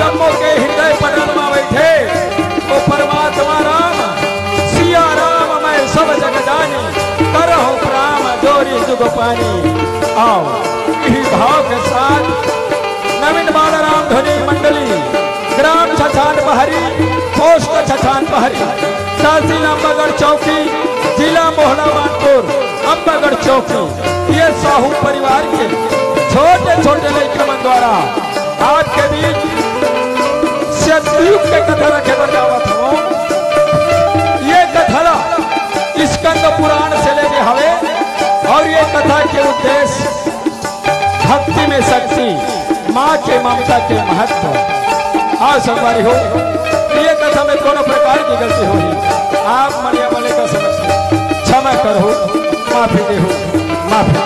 जम्मू के हृदय पटल में बैठे वो परमात्मा राम सिया राम मैं सब जग जानी करहु प्राम जोरी जुग पानी। आओ यही भाव के साथ नवीन बाल राम ध्वनि मंडली ग्राम छछान बहरी पोस्ट छछान बहरी तहसील अम्बागढ़ चौकी जिला मोहना मानपुर अम्बागढ़ चौकी ये साहू परिवार के छोटे छोटे लड़के द्वारा आपके बीच सतयुग के कथा रखे बजावत हो। ये कथा स्कंद पुराण से लेके हवे और ये कथा के उद्देश्य भक्ति में शक्ति माँ के ममता के महत्व। हाँ संगवारी हो ये कथा में कोनो प्रकार की गलती होगी आप मरिया वाले का समझ क्षमा करो माफी दे हो माफी दे।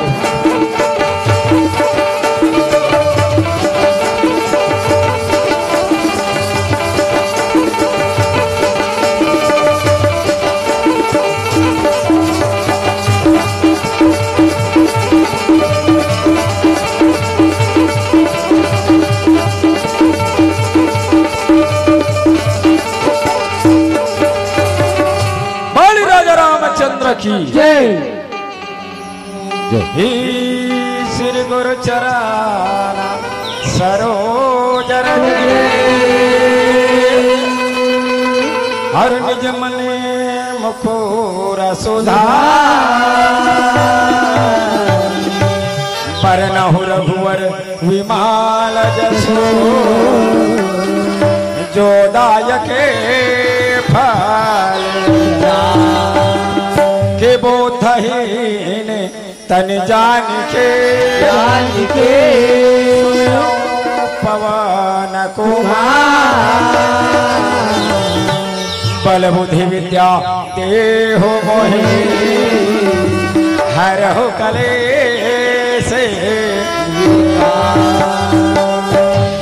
चंद्र की जय जय। श्री गुरु चरण सरोज हर निज मने मुखोर सुधा पर नहु रघुवर विमाल जसो जो दायके फल के बोधहीन तन जान के पवन कुमार बल बुद्धि विद्या देहो मोहि हरहु कलेश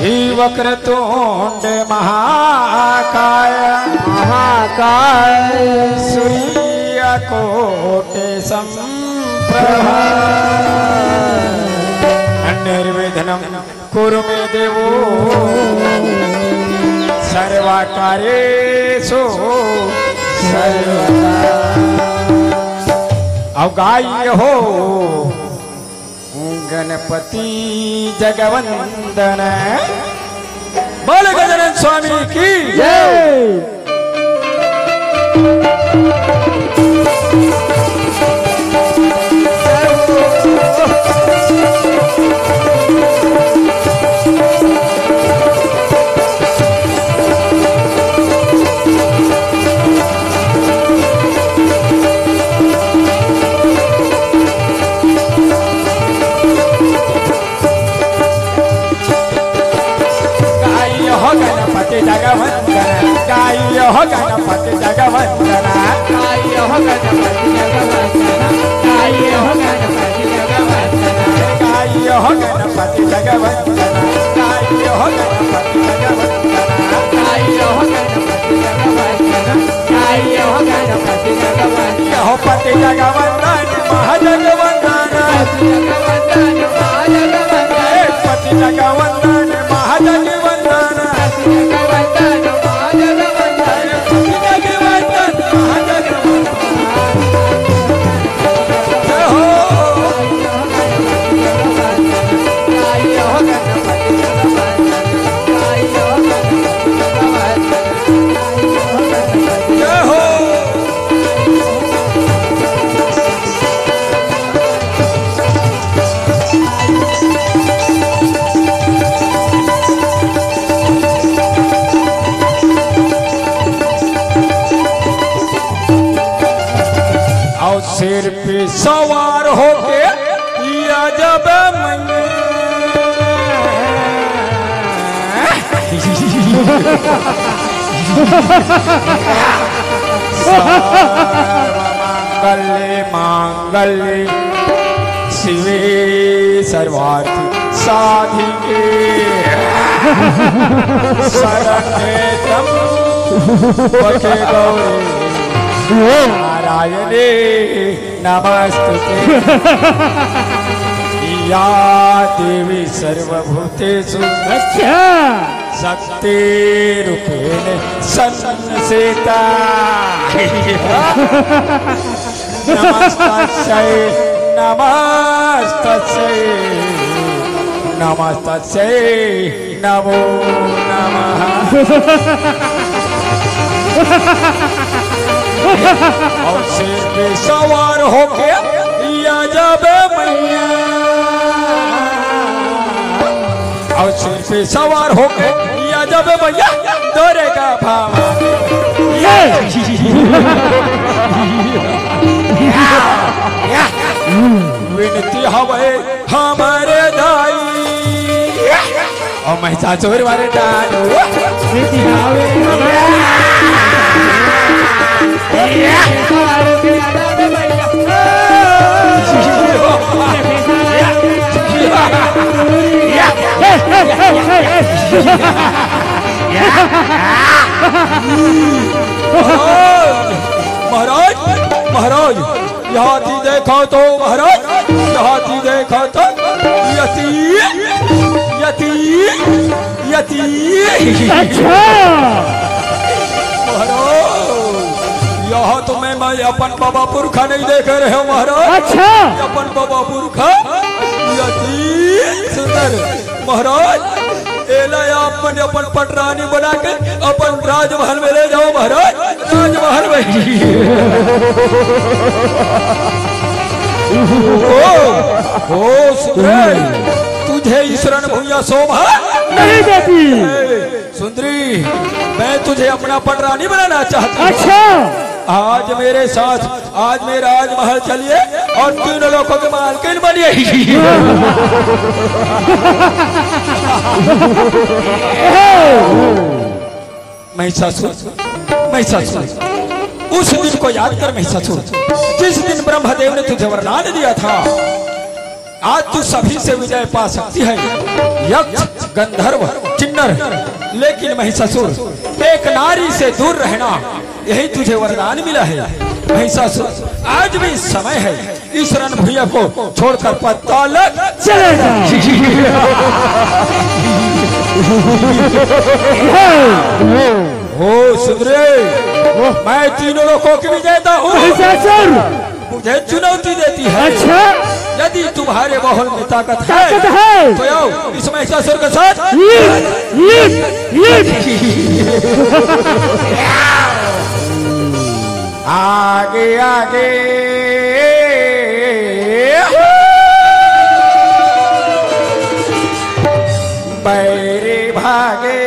ही वक्रतुंड महाकाय महाकाय सूर्य कोटि संप्रभा निर्विघ्नं कुरु मे देवो सर्वकार्येषु सर्वदा। अब गाय हो गणपति जगवंदन बोले गजानन स्वामी की जय। गाय हो गणपति जगवंदन गाय हो गणपति जगवंदन गाय हो गणपति जगवंदन गाय हो गणपति जगवंदन गाय हो गणपति जगवंदन गाय हो गणपति जगवंदन गाय हो गणपति जगवंदन हो पति जगवंदन महाजगवंदन जगवंदन महाजगवंदन पति जगवंदन महाजगवंदन जगवंदन सिर पे सवार होके या जब मांगल्ये मांगल्ये शिवे सर्वार्थ साधिके शरण्ये त्र्यंबके गौरी नारायणे नमस्तुते या देवी सर्वभूतेषु। अच्छा शक्ति रूपेण संसेता नमस्तस्यै नमस्तस्यै नमस्तस्यै नमो नमः। और शेर पे सवार होके या जाबे मैया, और शेर पे सवार होके या जाबे मैया दौड़ेगा भावा। विनती हवे हमारे दाई और महिषासुर वाले डालो महाराज महाराज यहाँ थी देखो तो महाराज यहाँ थी देखो तो यती यती यती। अच्छा महाराज यहाँ तो मैं अपन बाबा पुरखा नहीं देख रहे हो महाराज। अच्छा अपन बाबा पुरखा यती सुंदर महाराज एला आप मैंने अपन पटरानी बना के अपन राजमहल में ले जाओ महाराज। राजमहल में ओ सुंदरी तुझे ईश्वरन भूया शोभा नहीं देती। सुंदरी मैं तुझे अपना पटरानी बनाना चाहती हूँ। अच्छा आज मेरे साथ आज मेरा राजमहल चलिए और तीनों लोगों के मालकिन बनिए। महिषासुर महिषासुर उस दिन को याद कर महिषासुर जिस दिन ब्रह्मदेव ने तुझे वरदान दिया था। आज तू सभी से विजय पा सकती है यक्ष गंधर्व किन्नर, लेकिन महिषासुर एक नारी से दूर रहना यही तुझे वरदान मिला है। महिषासुर आज भी समय है ईश्वरन भैया को छोड़कर पाताल चले जा। ओ सुंदरी मैं तीनों लोगों की विजेता हूँ। मुझे चुनौती देती है। अच्छा यदि तुम्हारे माहौल में ताकत है तो आओ इस महिषासुर के साथ। आगे आगे बैरे भागे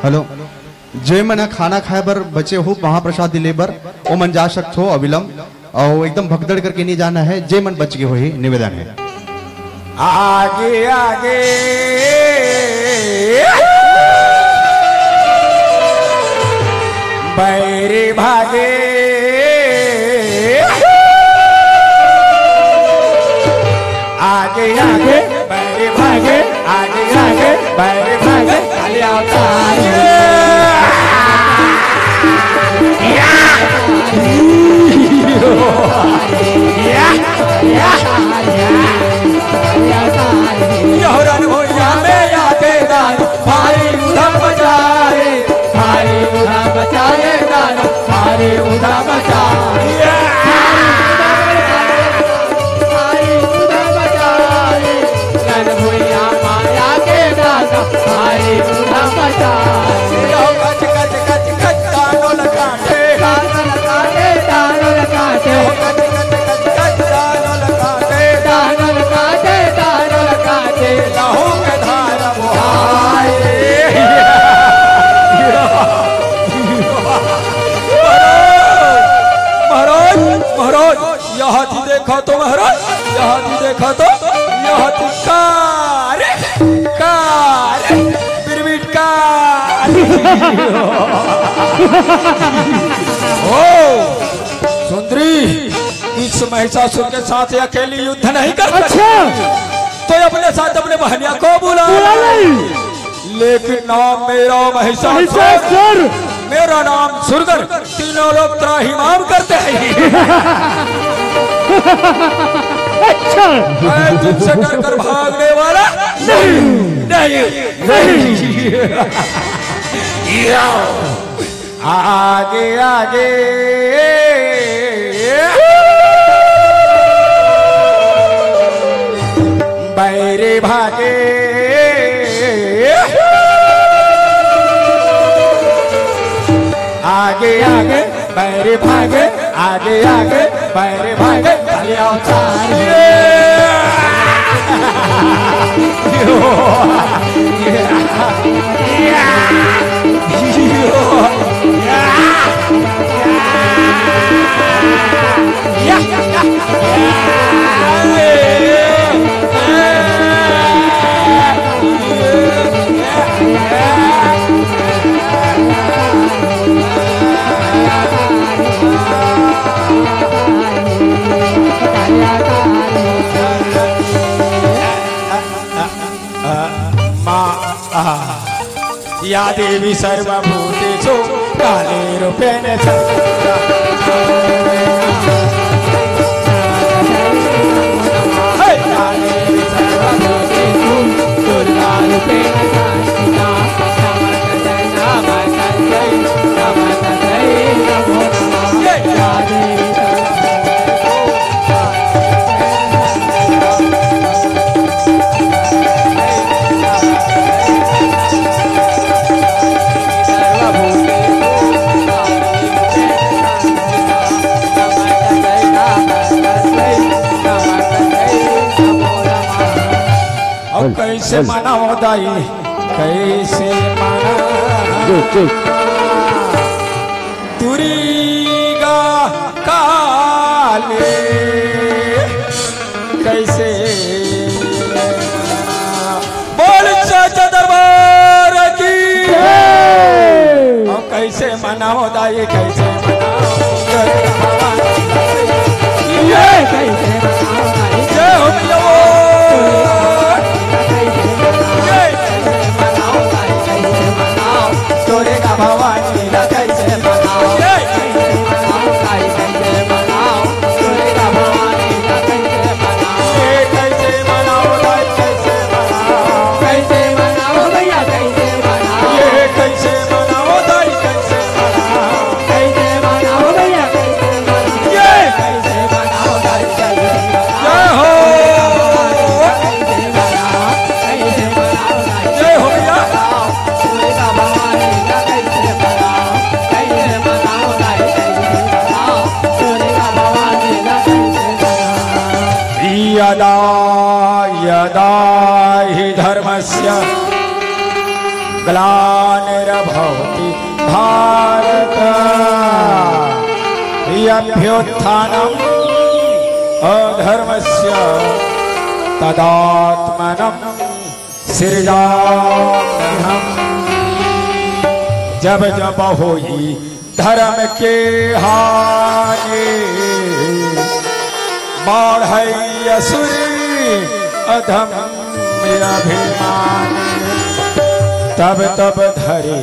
हेलो जे मन खाना खाए बर बचे हो महाप्रसाद दिले बर ओ मन जा सकते हो अविलंब और एकदम भगदड़ करके नहीं जाना है। जे मन बच गए हो ही निवेदन है। आगे आगे बैरे भागे आगे आगे बैरे भागे आगे आगे बैरे भागे खाली आता भाई उधा बचाए भाई उधा बचाए भाई उधा बचाए भाई उधा बचाए नन भैया माया के दादा भाई उधा बचाए। कच कच कच कच दानों लगाते दानों लगाते दानों लगाते कच कच कच कच दानों लगाते दानों लगाते दानों लगाते लहू के धारा बुहाए। महाराज यहाँ थी देखा तो महाराज यहाँ थी देखा तो यहाँ थी कार कार बिरबिट कार। ओ सुंदरी इस महिषासुर के साथ अकेली युद्ध नहीं कर सकती। तो अपने साथ अपने बहनिया को बुला लेकिन नाम मेरा महिषासुर मेरा नाम सुरगर तीनों लोग त्राहिमाम करते हैं। मैं तुमसे डर कर भागने वाला नहीं। आगे आगे बैरे भागे, आगे आगे बैरे भागे, आगे आगे बैरे भागे, या देवी सर्वभूतेषु कालेरूपेण संस्थिता। या देवी सर्वभूतेषु दुर्गारूपेण संस्थिता। नमस्तै नमो नमः। या देवी कैसे मनाओ दाई, कैसे मना दुर्गा काले, कैसे बोल सच्चा दरबार की। और कैसे मनाओ दाई, कैसे मनाओ कैसे मनाओ दाई, जय हो भैया। भवानी ला कैसे मनाओ, कैसे मनाओ दाई, कैसे मनाओ दुर्गा भवानी ला कैसे मनाओ, कैसे मनाओ दाई, कैसे मनाओ, कैसे मनाओ भैया, कैसे मनाओ, कैसे मनाओ दाई, कैसे मनाओ, कैसे मनाओ भैया, कैसे मनाओ, कैसे मनाओ दाई, कैसे जय हो, कैसे मनाओ, कैसे मनाओ दाई, जय हो भैया। दुर्गा भवानी यदा यदा हि धर्मस्य ग्लानिर्भवति भारत, अभ्युत्थानम् अधर्मस्य तदात्मनं सृजाम्यहम्। जब जब होई धर्म के हानि, बढ़ई असुरी अधम अभिमान, तब तब धरे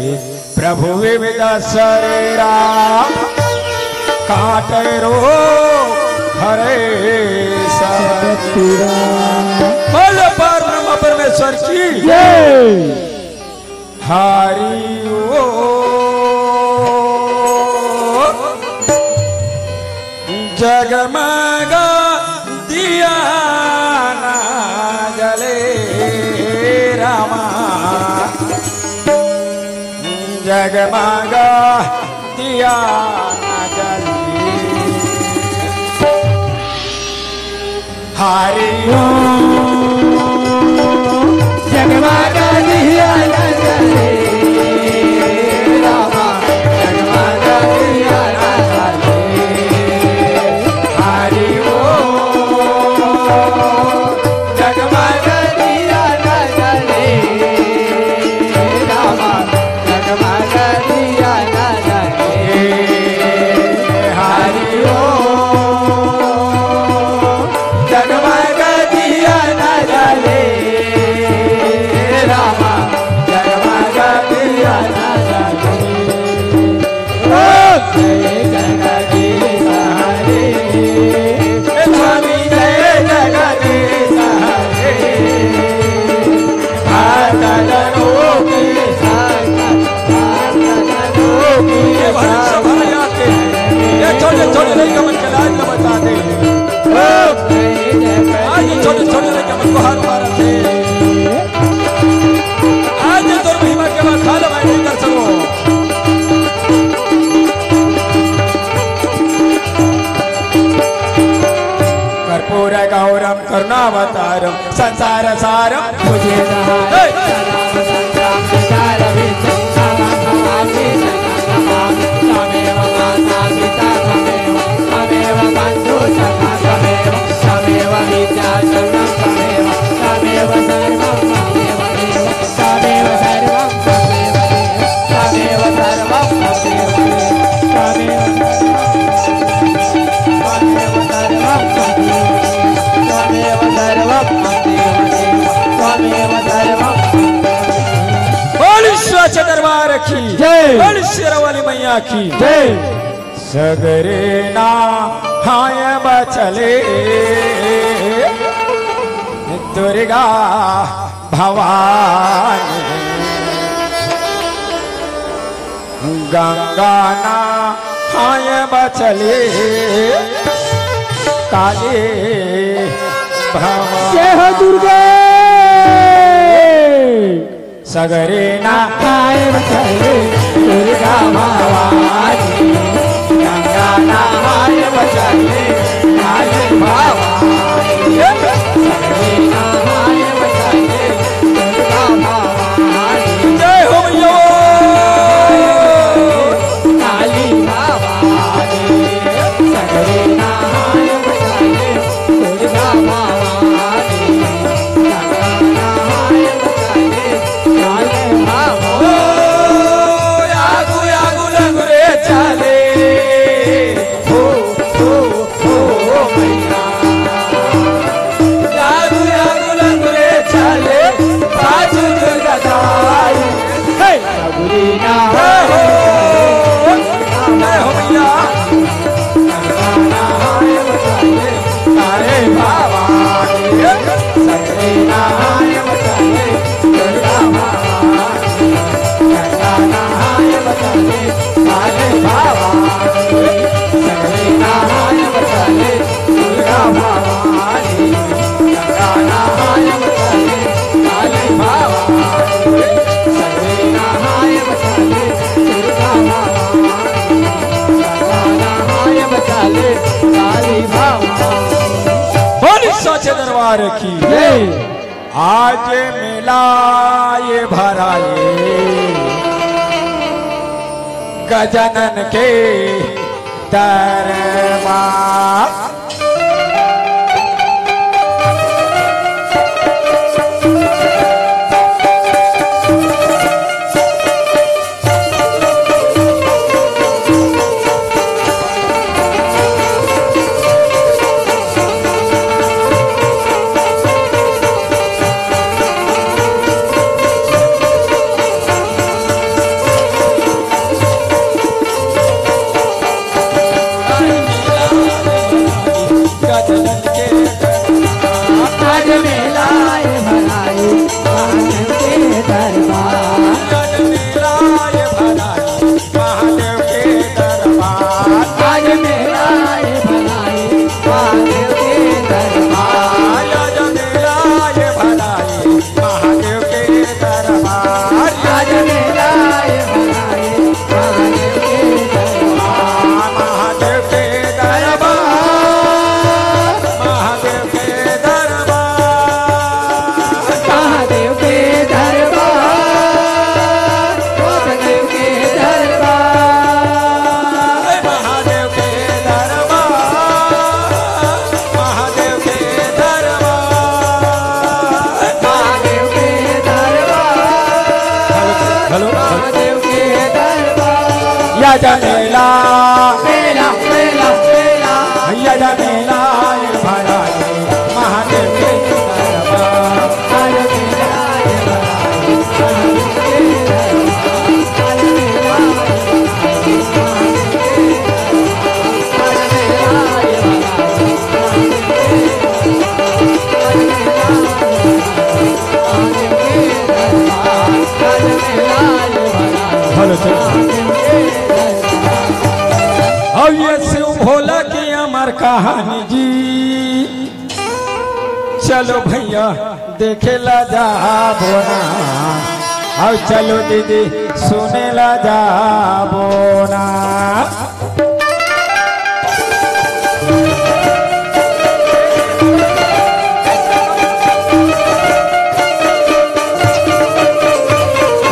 प्रभु विविध शरीरा, काटे रो हरे सब पीरा। बोल परम परमेश्वर की जय। हरि ओ जगमगा दिया ना जले रामा, जगमगा दिया ना जले। हरि जगमगा दिया ना जले रामा, जगमगा दिया ना जले। जगमगा दिया ना जले रामा, जगमगा दिया ना जले। हरि ओ जगमगा दिया कमल के लाज न बताते। आज छोटे छोटे लड़के हमको हाथ मारा थे। आज तो महिमा के बाद खाला भाई नहीं कर सको। कर्पूर गौरम करुणावतारम संसार सारम मुझे दरबार की जय, बोल शेरावाली मैया की जय। सगरे ना हाय बचले दुर्गा भवानी, गंगा ना हाय बचले काली भवानी। जय हो दुर्गा। सगरे ना हाय बचले दुर्गा भवानी, गंगा ना हाय बचले काली भवानी। सगरे ना हाय बचले दुर्गा भवानी। जय हो मैया काली भवानी। सगरे ना हाय बचले दुर्गा भवानी, गंगा ना हाय बचले चले हो मैया। यागु यागु लंगरे चले बाजू दुर्गादाई। हे यागुरी ना हो मैया। ना हाय बचले काले भवानी, सगरे ना हाय बचले दुर्गा भवानी, गंगा ना हाय बचले काले भवानी। सगरे ना हाय बचले दुर्गा भवानी, गंगा ना हाय बचले काले भवानी। सगरे ना हाय बचले दुर्गा भवानी, गंगा ना हाय बचले काली भवानी। बोली सच्चे दरबार की जय। आज मेला ये भराए गजानन के दरबार। या मेला मेला मेला मेला या मेला भराए महादेव के दरबार। अब ये शिव भोला की चलो भैया देखेला जाबो ना, आओ चलो दीदी सुनेला जाबो ना।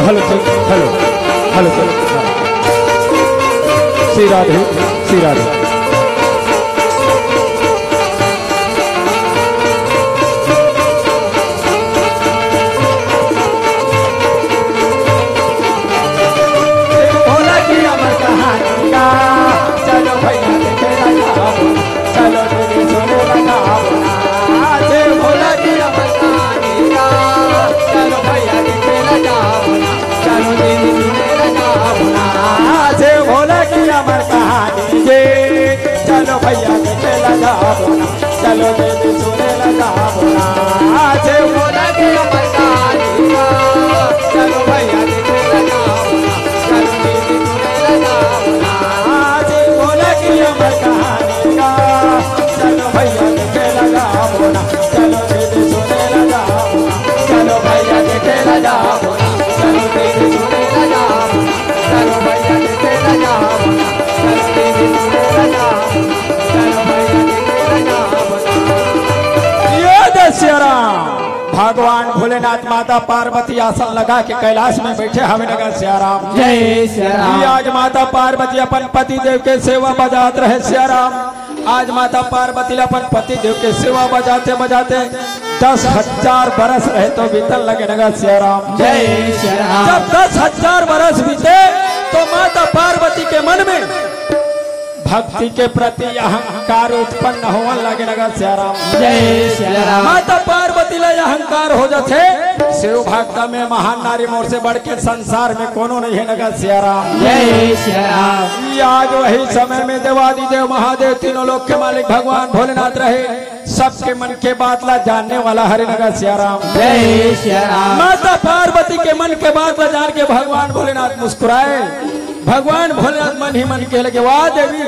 Hello hello hello Shri Radhe Shri Radhe. चलो भैया देखे लगा चलो दीदी सुने लगा जे भोला जी अमर कहानी का, चलो भैया देखे लगा चलो दीदी सुने लगा जे भोला जी अमर कहानी जे, चलो भैया देखे लगा चलो दीदी सुने लगा जे भोला जी अमर कहानी का, चलो भैया देखे लगा चलो दीदी सुने लगा अमर कहानी का, चलो भैया देखे लगा बोला चलो दीदी सुने लगा चलो भैया देखे लगा बोला चलो दीदी सुने लगा चलो भैया देखे लगा चलो दीदी सुने लगा चलो भैया देखे लगा। ये दशहरा भगवान भोलेनाथ माता पार्वती आसन लगा के कैलाश में बैठे हमें लगा सियाराम जय सियाराम। आज माता पार्वती अपन पति देव के सेवा बजात रहे सियाराम। आज माता पार्वती अपन पति देव के सेवा बजाते बजाते 10,000 बरस रहे तो बीतन लगे लगा सियाराम जय सियाराम। जब 10,000 बरस बीते तो माता पार्वती के मन में भक्ति के प्रति अहंकार उत्पन्न होने लगे लगा सियाराम जय सियाराम। माता पार्वती ला अहंकार हो जाते शिव भक्त में महान नारी मोर से बढ़ के संसार में कोनो नहीं है लगा सियाराम जय सियाराम। आज वही समय में देवादिदेव महादेव तीनों लोक के मालिक भगवान भोलेनाथ रहे, सबके मन के बात ला जानने वाला हरि नगर सियाराम जय सियाराम। माता पार्वती के मन के बात ला जान के भगवान भोलेनाथ मुस्कुराए। भगवान भोलेनाथ मन ही मन के लगे वाह देवी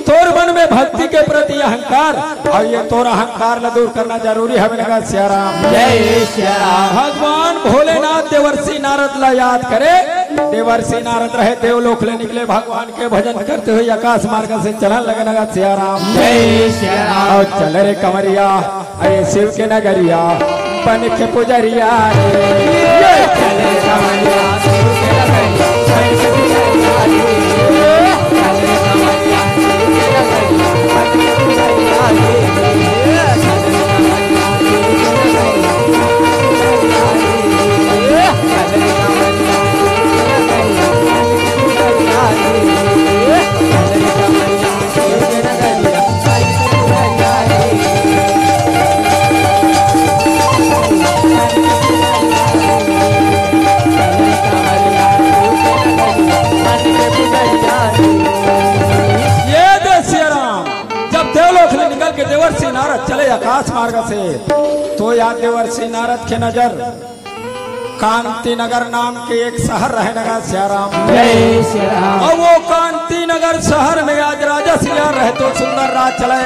तोर मन में भक्ति के प्रति अहंकार और ये तोर अहंकार ला दूर करना जरूरी है नगर सियाराम जय सियाराम। भगवान भोलेनाथ देवर्षि नारद ला याद करे। देवर्षि नारद रहे देवलोक ले निकले भगवान के भजन करते हुए आकाश मार्ग से चलन लगे नगर सियाराम जय सियाराम। और चल रे कमरिया अरे शिव के नगरिया बन के पुजरिया चले कमरिया शिव के नगरिया बन के पुजरिया चले कमरिया शिव के नगरिया बन के पुजरिया निकल के देवर्षि नारद चले आकाश मार्ग से तो याद देवर्षि नारद के नजर कांति नगर नाम के एक शहर रहे नगर सियाराम जय सियाराम। और वो कांति नगर शहर में आज राजा सियाल रहे तो सुंदर राज चले।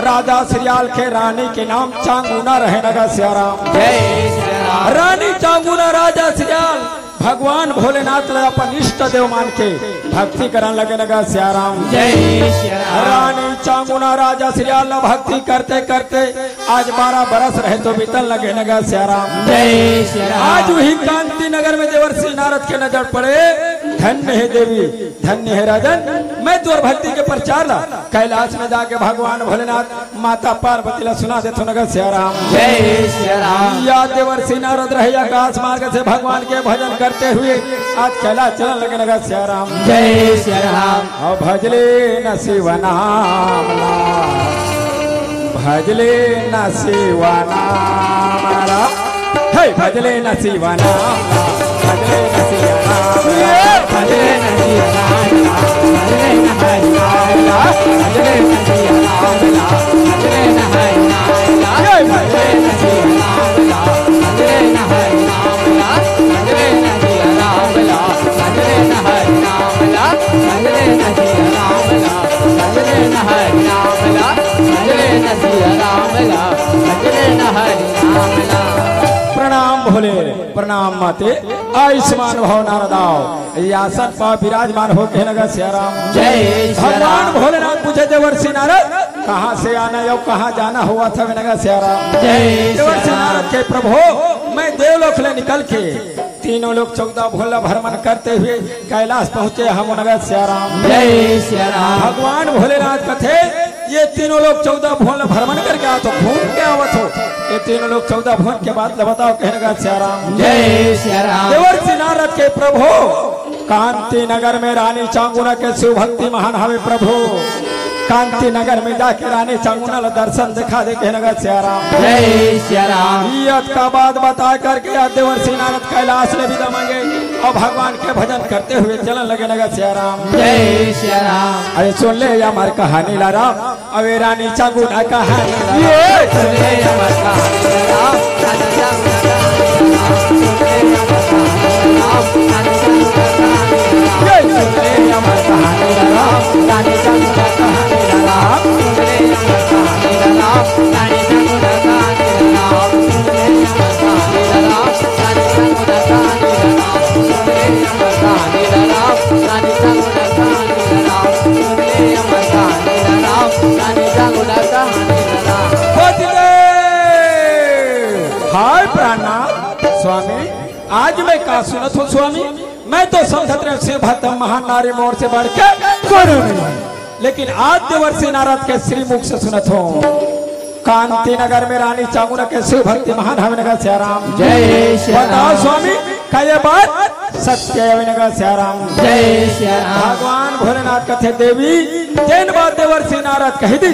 राजा सियाल के रानी के नाम चांगुना रहे नगर सियाराम जय सियाराम। रानी चांगुना राजा सियाल भगवान भोलेनाथ ला अपन इष्ट देव मान के भक्ति करन लगे नगर सियाराम जय सियाराम। रानी चांगुना राजा सियाल ला भक्ति करते करते आज 12 बरस रहे तो बीतन लगे नगर सियाराम जय सियाराम। आज वही कांति नगर में देवर्षि नारद के नजर पड़े। धन्य है देवी धन्य है राजन मैं तोर भक्ति के प्रचार ला कैलाश में जाके भगवान भोलेनाथ माता पार्वती ला सुना दे तो नगर सियाराम जय सियाराम। या देवर्षि नारद रहे आकाश मार्ग से भगवान के भजन करते हुए आज कैलाश चलन लगे नगर सियाराम जय सियाराम। और भजले न शिव नाम ला भजले न शिव नाम ला हे भजले न शिव नाम ला भजले न शिव नाम ला भजले न शिव नाम ला भजले न हरि नाम ला भजले न शिव नाम ला भजले न हरि नाम ला भजले न शिव नाम ला भजले न हरि नाम ला भजले न शिव नाम ला भजले न हरि नाम ला भजले न शिव नाम ला भजले न हरि नाम ला भजले न शिव नाम ला भजले न हरि नाम ला। प्रणाम भोले प्रणाम माते आयुष्मान भव नारदाओ यासन पा विराजमान हो के नगर सियाराम। जय भगवान भोलेनाथ पूछे देवर्षि नारद कहाँ से आना या कहाँ जाना हुआ था नगर सियाराम। जय देवर्षि नारद के प्रभु मैं देवलोक ले निकल के तीनों लोग 14 भोला भ्रमण करते हुए कैलाश पहुँचे हम नगर सियाराम। जय सियाराम। भगवान भोलेनाथ कथे ये तीनों लोग 14 भुवन भ्रमण करके आओ तो घूम के आवत हो। ये तीनों लोग 14 भुवन के बाद बताओ कहने सियाराम। जय सियाराम। देवर्षि नारद के प्रभु कांति नगर में रानी चांगुना के शिव भक्ति महान हवे प्रभु। कांति नगर में जाके रानी चांगुना ला दर्शन दिखा दे कहने सियाराम। जय सियाराम। यत का बात बता करके देवर्षि नारद कैलाश में विदा मांगे और भगवान के भजन करते हुए चलन लगे नगर सियाराम। जय सियाराम। अरे सुन ले हमार कहानी ला राम अवे रानी चांगुना कहानी सुन ले हमार कहानी ला राम, रानी चांगुना कहानी ला राम। सुन ले हमार कहानी ला राम, रानी चांगुना कहानी ला राम। सुन ले हमार कहानी ला राम, रानी चांगुना कहानी ला राम। सुन ले हमार कहानी ला राम, रानी चांगुना कहानी ला राम। सुन ले हमार कहानी ला राम, रानी चांगुना कहानी ला राम। सुन ले हमार कहानी ला राम, रानी चांगुना कहानी ला राम। सुन ले हमार कहानी ला राम, रानी चांगुना कहानी ला राम। हाय प्राणनाथ स्वामी आज मैं का सुनत हूँ स्वामी। मैं तो समझत रहे शिव भक्त महान नारी मोर से बढ़ के करो नहीं, लेकिन आज देवर्षि नारद के श्री मुख से सुनत हूँ। कांति नगर में रानी चांगुना के शिव भक्ति महान हवे नगर सियाराम। जय सियाराम। बताओ स्वामी का ये बात सत्य है नगर सियाराम। जय सियाराम। भगवान भोलेनाथ कथे देवी तीन बार देवर्षि नारद कही दी।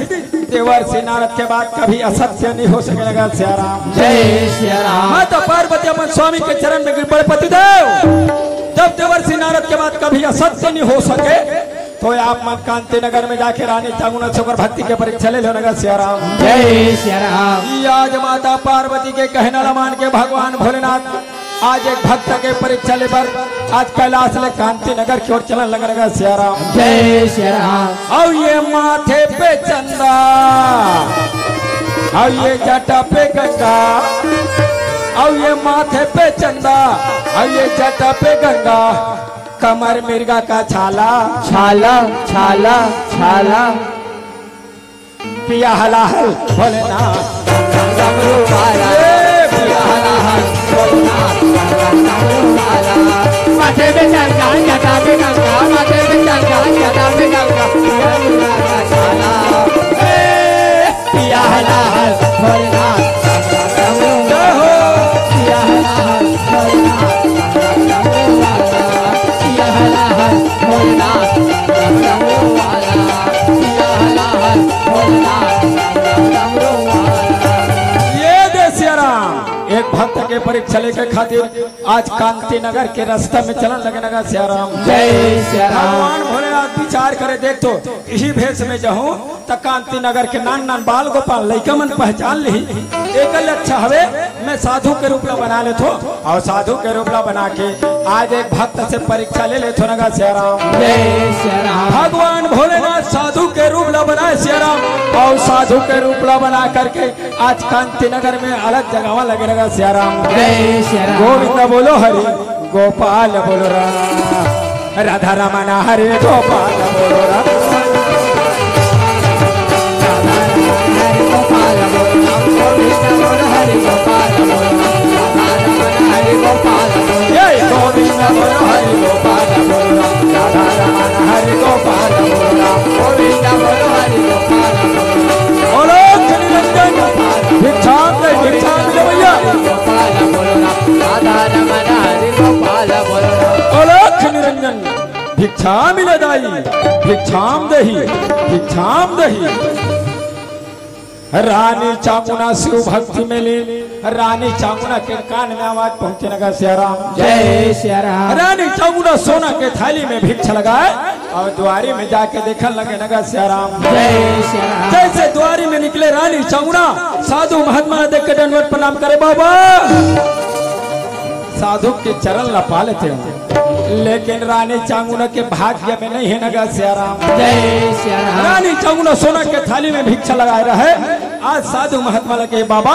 देवर्षि नारद के बाद कभी असत्य नहीं हो सके नगर सियाराम। जय सियाराम। मैं तो पार्वती अमन स्वामी के चरण में गिर पड़े पतिदेव। जब देवर्षि नारद के बाद कभी असत्य नहीं हो सके तो आप मन कांति नगर में जाके रानी चांगुना से भक्ति के परीक्षा ले लो नगर सियाराम। जय सियाराम। आज माता पार्वती के कहना मान के भगवान भोलेनाथ आज एक भक्त के परीक्षा ले पर आज कैलाश ले कांति नगर की ओर चलन लगा नगर सियाराम। जय सियाराम। और ये माथे पे चंदा और ये जटा पे गंगा और ये माथे पे चंदा और ये जटा पे गंगा कमर मिर्गा का छाला छाला छाला छाला पिया हलाहल भोलेनाथ डमरू वाला पिया हलाहल भोलेनाथ डमरू वाला। माथे पे चंदा जटा पे गंगा, माथे पे चंदा जटा पे गंगा पिया मिर्गा का छाला पिया हलाहल भोलेनाथ डमरू वाला। पिया हलाहल भोलेनाथ डमरू वाला। पिया हलाहल भोलेनाथ डमरू वाला। पिया हलाहल भोलेनाथ डमरू वाला। ये दे सियाराम एक भक्त के परीक्षा लेकर खातिर आज कांति नगर के रास्ते में चलन लगे नगर सियाराम। जय सियाराम। भगवान भोलेनाथ विचार करे देख तो इसी भेष में जाऊं तो कांति नगर के नान नान बाल गोपाल लइका मन पहचान ली एक अच्छा हवे मैं साधु के रूप में बना ले थो और साधु के रूप में बना के आज एक भक्त से परीक्षा ले ले थो नगर सियाराम। जय सियाराम। भगवान भोलेनाथ साधु के रूप ला बनाए सियाराम और साधु के रूप ला बना करके आज कांति नगर में अलग जगह लगे नगर सियाराम। जय सियाराम। गोविंद बोलो हरि गोपाल बोलो राम राधा रमना हरे गोपाल बोलो राम हरि गोपाल बोलो राम। गोविंद बोलो हरि गोपाल बोलो राम। राधा रमन हरि गोपाल बोलो। जय गोविंद बोलो हरि गोपाल बोलो राम राधा रमन हरि गोपाल बोलो राम गोविंद बोलो हरि गोपाल बोलो राम। बोलो निरंजन भिक्षाम दे भैया गोपाल बोलो राम। राधा रमन हरि गोपाल बोलो राम। बोलो निरंजन भिक्षाम दाई भिक्षाम दही भिक्षाम दही। रानी चांगुना शिव भक्ति में लीन रानी चांगुना के कान में आवाज पहुंचे नगर सियाराम। जय सियाराम। रानी चांगुना सोना के थाली में भिक्षा लगाए और द्वारी में जाके देखने लगे नगर सियाराम। जय सियाराम। जैसे द्वारी में निकले रानी चांगुना साधु महात्मा देख के दंडवत प्रणाम करे बाबा साधु के चरण लपा लेते हैं लेकिन रानी चांगुना के भाग्य में नहीं है नगर सियाराम। जय सियाराम। रानी चांगुना सोना के थाली में भिक्षा लगाए रहे आज साधु महात्मा लगे बाबा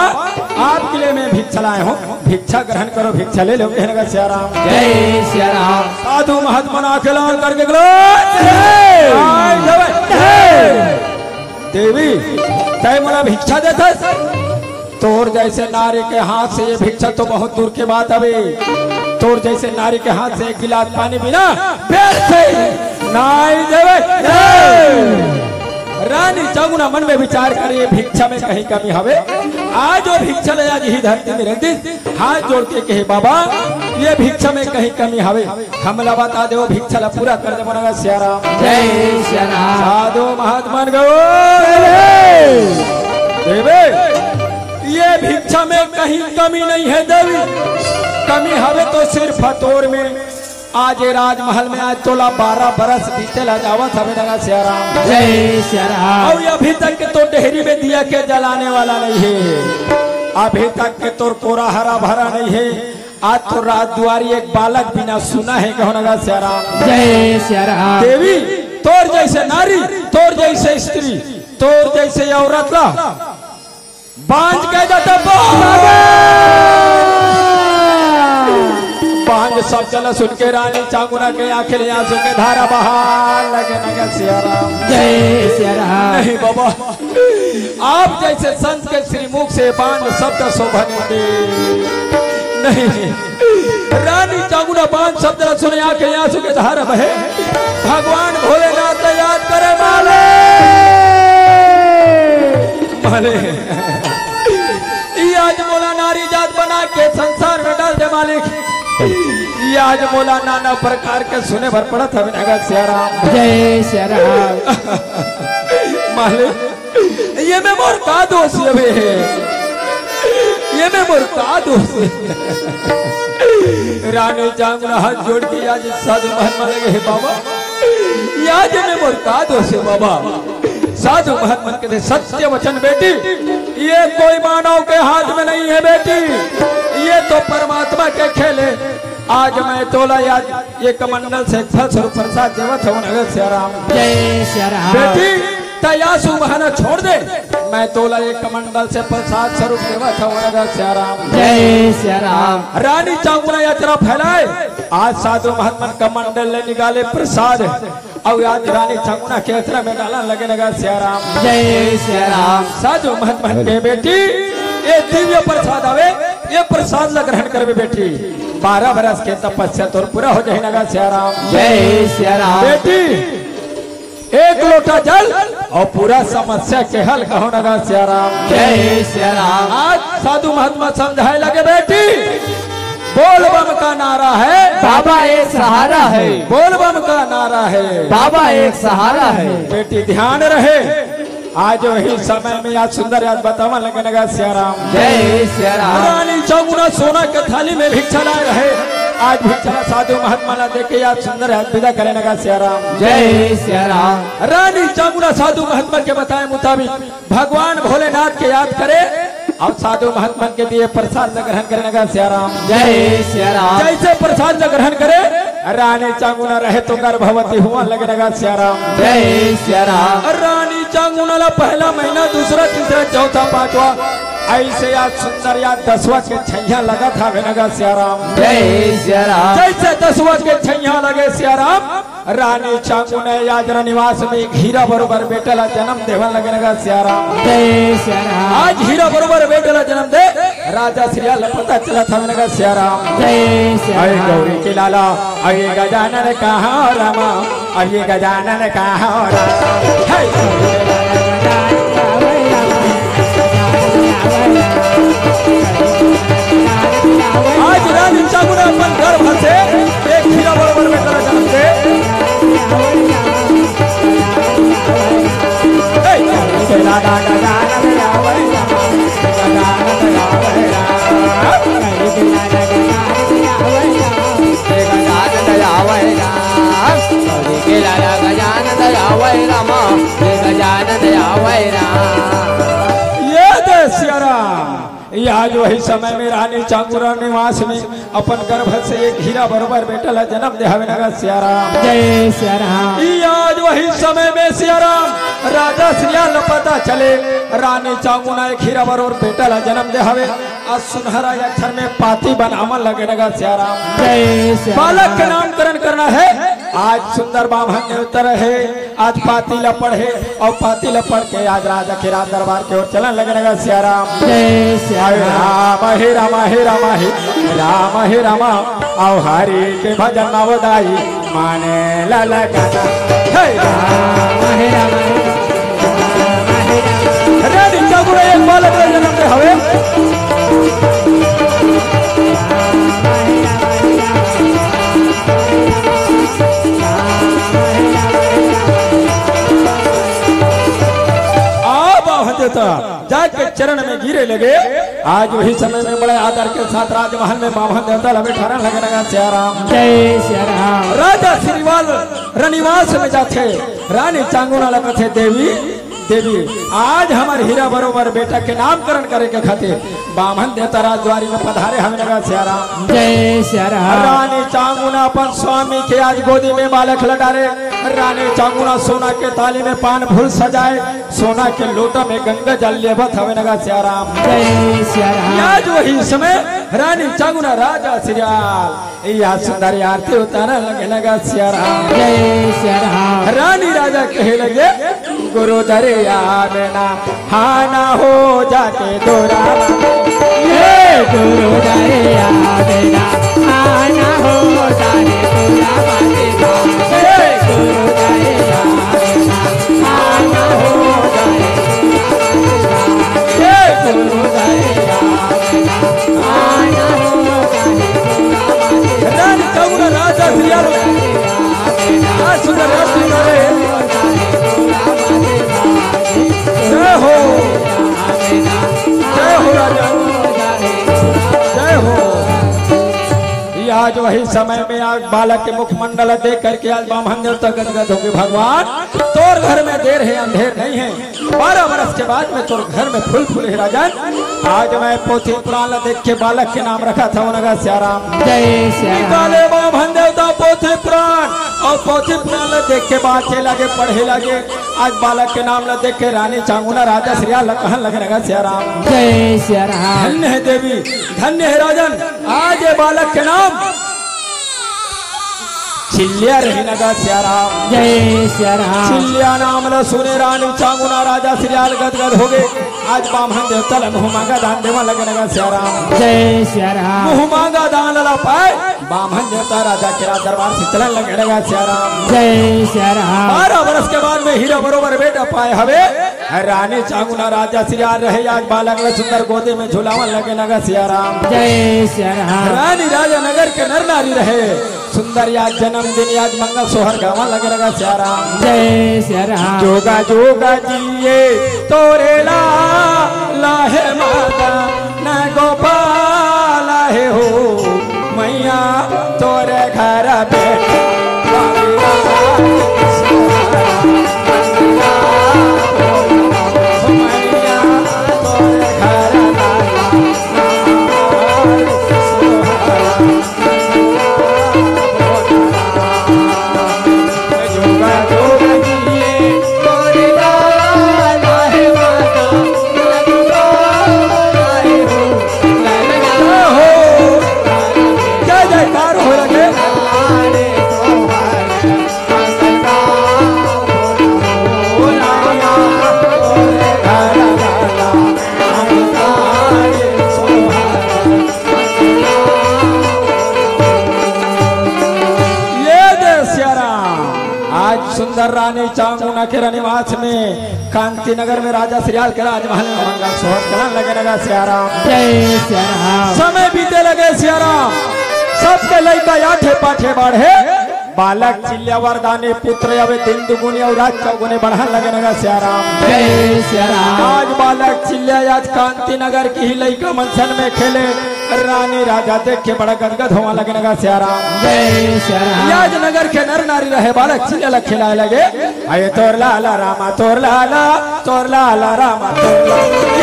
आपके लिए मैं भिक्षा लाया हूँ, भिक्षा ग्रहण करो, भिक्षा ले लो। कहने का सियाराम जय सिया राम। साधु महात्मा ना खिलाओ करके गलो देवी तय मोला भिक्षा देता तोर जैसे नारी के हाथ से ये भिक्षा तो बहुत दूर की बात अभी। तोर जैसे नारी के हाथ से एक गिलास पानी बिना नाई देवे। रानी चामुंडा मन में विचार करे भिक्षा में कहीं कमी हवे। आज वो भिक्षा ले आज ही धरती में रख दी, हाथ जोड़ के कहे बाबा ये भिक्षा में कहीं कमी हवे, हमला बता दे, वो भिक्षा ला पूरा कर दे। बोला सियाराम जय सिया राम। साधु महात्मा गो देवे ये भिक्षा में कहीं कमी नहीं है देवी। कमी हवे तो सिर्फ हथौर में। आज राजमहल में आज तोला 12 बरस बीते ला जावत हमें लगा सियाराम जय सिया राम। और अभी तक के तो डेहरी में दिया के जलाने वाला नहीं है। अभी तक के तो कोरा हरा भरा नहीं है। आज तो रात दुआरी एक बालक बिना सुना है कहो लगा सियाराम जय सिया राम। देवी तोर जैसे नारी, तोर जैसे स्त्री, तोर जैसे औरत ला बांझ के जाता बांझ सब चला सुन के रानी चामुंडा के आंखें आंसू के धारा बहार लगे लगे सियाराम जय सिया राम। नहीं बाबा आप जैसे संत के श्रीमुख से बांझ शब्द शोभने दे नहीं। रानी चामुंडा बांझ शब्द सुने आंखें आंसू के धारा बहे। भगवान भोलेनाथ याद करे माले माले आज मोला नारी जात बना के संसार में डाल दे मालिक। आज मोला नाना प्रकार के सुने भर पड़ा था विनगा सियाराम जय सिया राम। मालिक ये में मोर का दोष है, ये में मोर का दोष रानी चामुंडा हाथ जोड़ के आज साधु महात्मा लगे है बाबा आज में मोर का दोष है बाबा। साधु महात्मा कहते सत्य वचन बेटी ये कोई मानव के हाथ में नहीं है बेटी, ये तो परमात्मा के खेल है। आज मैं तोला याद ये कमंडल से फल स्वरूप प्रसाद देवत हूँ नगर सियाराम जय सिया राम। बेटी तयासु बहाना छोड़ दे, मैं तोला ये कमंडल से प्रसाद स्वरूप देवत हूँ नगर सियाराम जय सिया राम। रानी चामुंडा यात्रा फैलाए। आज साधु महात्मा कमंडल ले निकाले प्रसाद और आज रानी चामुंडा के यात्रा में डाला लगे लगा सियाराम जय सिया राम। साधु महात्मा के बेटी ये दिव्य प्रसाद आवे, ये प्रसाद ला ग्रहण करवे बेटी। 12 बरस के तपस्या तोर पूरा हो जाए लगा सियाराम जय सिया राम। बेटी एक लोटा जल और पूरा समस्या के हल कहो लगा सियाराम जय सिया राम। आज साधु महात्मा समझाए लगे बेटी बोल बम का नारा है, बाबा एक सहारा है। बोल बम का नारा है, बाबा एक सहारा है। बेटी ध्यान रहे। आज वही समय में आज सुंदर याद बतावा लगे लगा सियाराम जय सिया राम। रानी चामुंडा सोना के थाली में भिक्षा लाए रहे। आज भिक्षा साधु महात्मा ला देखे आज सुंदर याद विदा करे लगा सियाराम जय सिया राम। रानी चामुंडा साधु महात्मा के बताए मुताबिक भगवान भोलेनाथ के याद करे और साधु महात्मा के दिए प्रसाद ग्रहण करने लगा सियाराम जय सिया राम। जैसे प्रसाद ग्रहण करे रानी चामुंडा रहे तो गर्भवती हुआ लगे लगा सियाराम जय सिया राम। रानी चामुंडा पहला महीना, दूसरा, तीसरा, चौथा, पांचवा ऐसे आज सुंदर याद 10वां के छैया लगा था लगा सियाराम जय सिया राम। जैसे 10वां के छैया लगे सियाराम रानी चामुंडा याद निवास में एक हीरा बरोबर बेटा ला जन्म देवन लगे लगा सियाराम जय सिया राम। आज हीरा बरोबर बेटा ला जन्म दे राजा श्रिया पता चला था लगा सियाराम जय सिया अरे राम। गौरी के लाला अरे गजानन कहाँ रामा, अरे गजानन कहाँ रामा। आज रानी चामुंडा अपन गर्भ से एक हीरा बरोबर बेटा ला जन्म दे ये दे सियाराम आज वही समय में रानी चांगुरा निवास में अपन गर्भ से एक हीरा बरोबर बेटा ला जन्म दे हवे नगा सियाराम। जय सियाराम। आज वही समय में सियाराम राजा श्रियाल पता चले रानी चांगुना एक हीरा बरोबर बेटा ला जन्म दे हवे। आज सुनहरा अक्षर में पाती बनावन लगे नगा सियाराम। जय सियाराम। बालक के नामकरण करना है। आज सुंदर बामन ने उतर है। आज पाती ला पढ़े और पाती ला पढ़ के आज राजा के राज दरबार की ओर चलन लगे नगा सियाराम। जय सियाराम। राम हे राम हे राम हे राम हे राम आओ हरि के भजन नवदाई माने लाला गाना हे राम हे राम रानी चांगुरा एक बालक का जन्म दे हवे। जाके चरण में गिरे लगे। आज वही समय में बड़े आदर के साथ राजमहल में बामन देवता लगे ठहरन लगे नगा सियाराम। जय सियाराम। राजा श्रीवाल रनिवास में जाते रानी चांगुना लगते देवी देवी आज हमारे हीरा बरोबर बेटा के नामकरण करे के खातिर बामन देवता राजद्वारी में पधारे हमें लगा सियाराम। जय सियाराम। रानी चांगुना अपन स्वामी के आज गोदी में बालक लटारे। रानी चांगुना सोना के थाली में पान फूल सजाए सोना के लोटा में गंगा जल लेवत हवे नगा सियाराम। जय सियाराम। आज वही समय रानी चांगुना राजा श्रियाल या सुंदरी आरती उतारा लगे नगा सियाराम। जय सियाराम। रानी राजा कहे लगे गुरु दरिया में ना हाना हो जाके दोरा गुरु दरिया में ना हाना हो जाके दोरा गुरु दरिया में ना हाना हो जाके गुरु दरिया में ना हाना हो जाके रानी चांगुना राजा श्रियाल आज सुंदर आरती करे। जय हो जय हो राजा जय हो। आज वही समय में आज बालक के मुखमंडल देख करके आज बामन देवता गदगद होंगे भगवान तोर घर में देर है अंधेर नहीं है। 12 वर्ष के बाद में तोर घर में फूल फूल है राजन। आज मैं पोथी पुराण देख के बालक के नाम रखा था उनका सियाराम। जय सियाराम। बामन देवता पोथी पुराण और पोथी पुराण देख के बाँचे लगे पढ़े लगे। आज बालक के नाम देख के रानी चांगुना राजा श्रियाल कहन लगे नगा सियाराम। जय सियाराम। धन्य है देवी धन्य है राजन। आज ये बालक के नाम चिल्लिया रही नगा सियाराम। जय सियाराम। चिल्लिया नाम ल सुने रानी चांगुना राजा श्रियाल गदगद हो गए। आज बामन देवता मुँह मांगा दान देवा लगे नगा सियाराम। जय सियाराम। मुँह मांगा दान ला पाए बामन देवता राजा के राज दरबार से चलन लगे नगा सियाराम। जय सियाराम। 12 वर्ष के बाद में हीरा बरोबर बेटा पाए हवे। रानी चांगुना राजा श्रियाल रहे। आज बालक में सुंदर गोदे में झुलावन लगे नगा सियाराम। जय सियाराम। रानी राजा नगर के नर नारी रहे। सुंदर आज जन्मदिन आज मंगल सोहर गावा लगे लगा सियाराम। जय सियाराम। जोगा जोगा जिए तोरे लाहे माता न गोपाल है हो मैया तोरे घर बेटे सुंदर रानी चांगुना के रनिवास में कांति नगर में राजा श्रियाल के राजमहल में मंगल सोहर चलन लगे लगा सियाराम। जय सियाराम। समय बीते लगे सियाराम। सबके लड़का याठे पाठे बढ़े। बालक चिल्ल्या वरदानी पुत्र अबे दिन दुगुनी और रात चौगुने बढ़न लगे लगा सियाराम। जय सियाराम। आज बालक चिल्ल्या आज कांति नगर की ही लड़का मनसन में खेले। रानी राजा देख के बड़ा गदगद होने लगे नगा सियाराम। जय सियाराम। आज नगर के नर नारी रहे बालक चिल्ल्या खिलाए लगे। आये तोर लाला रामा तोर लाला रामा तोर लाला।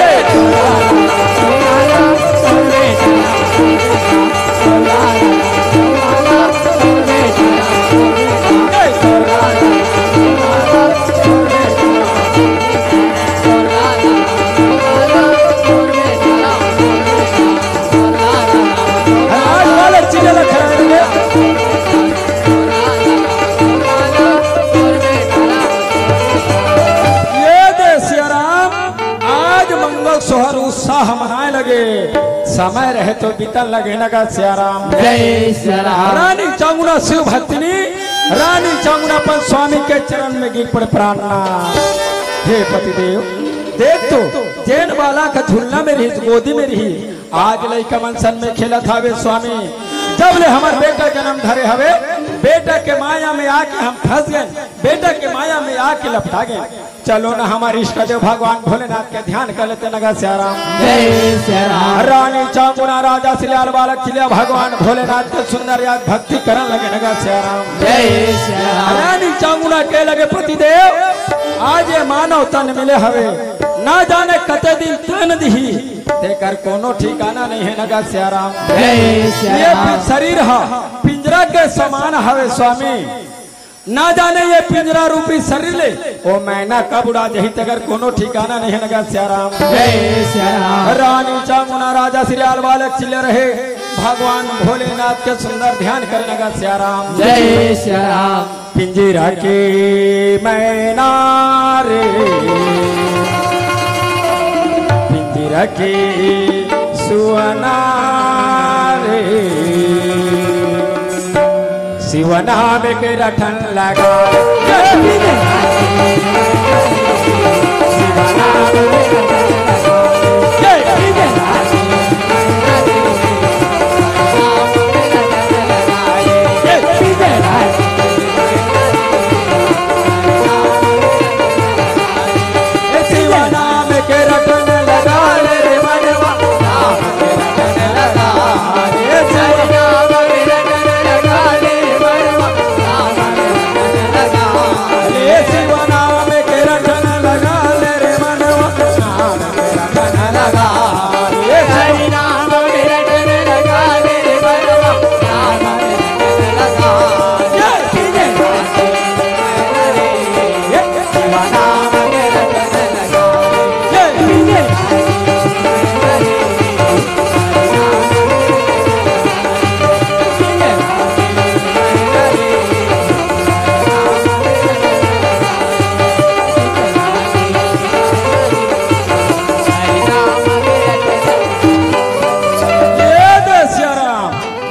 सोहर उत्साह मनाए लगे, समय रहे तो बीतन लगे नगा सियाराम। जय सियाराम। रानी चामुंडा शिव भक्तिनी, रानी चामुंडा पर स्वामी के चरण में गिर पड़े प्रार्थना। हे पतिदेव, देख तो जैन बाला का झुलना में रही, गोदी में रही, आज लइका मनसन में खेला था वे स्वामी। जब ले हमार बेटा जन्म धरे हवे, बेटा के माया में आके हम फंस गए, बेटा के माया में आके लपटा गए। चलो ना हमारे इष्ट देव भगवान भोलेनाथ के ध्यान कर लेते नगा सियाराम। जय सियाराम। रानी चामुंडा राजा सिलाल बालक खिलिया भगवान भोलेनाथ के सुंदर याद भक्ति करन लगे नगा सियाराम। जय सियाराम। रानी चामुंडा के लगे पतिदेव, आज ये मानव तन मिले हवे, ना जाने कते दिन तन दिही, देकर कोनो ठिकाना नहीं है नगा सियाराम। जय सियाराम। ये शरीर है पिंजरा के समान हवे स्वामी, ना जाने ये पिंजरा रूपी शरीर ले ओ मैना कब उड़ा जही तगर कोनो ठिकाना नहीं है नगा सियाराम। जय सियाराम। रानी चामुंडा राजा सियाल बालक चिल्ले रहे, भगवान भोलेनाथ के सुंदर ध्यान करे नगा सियाराम। जय सियाराम। पिंजरा के मैना रे, पिंजरा के सुअना रे, शिवना में के रटन लगा, शिवना में के रटन लगा रे मनवा,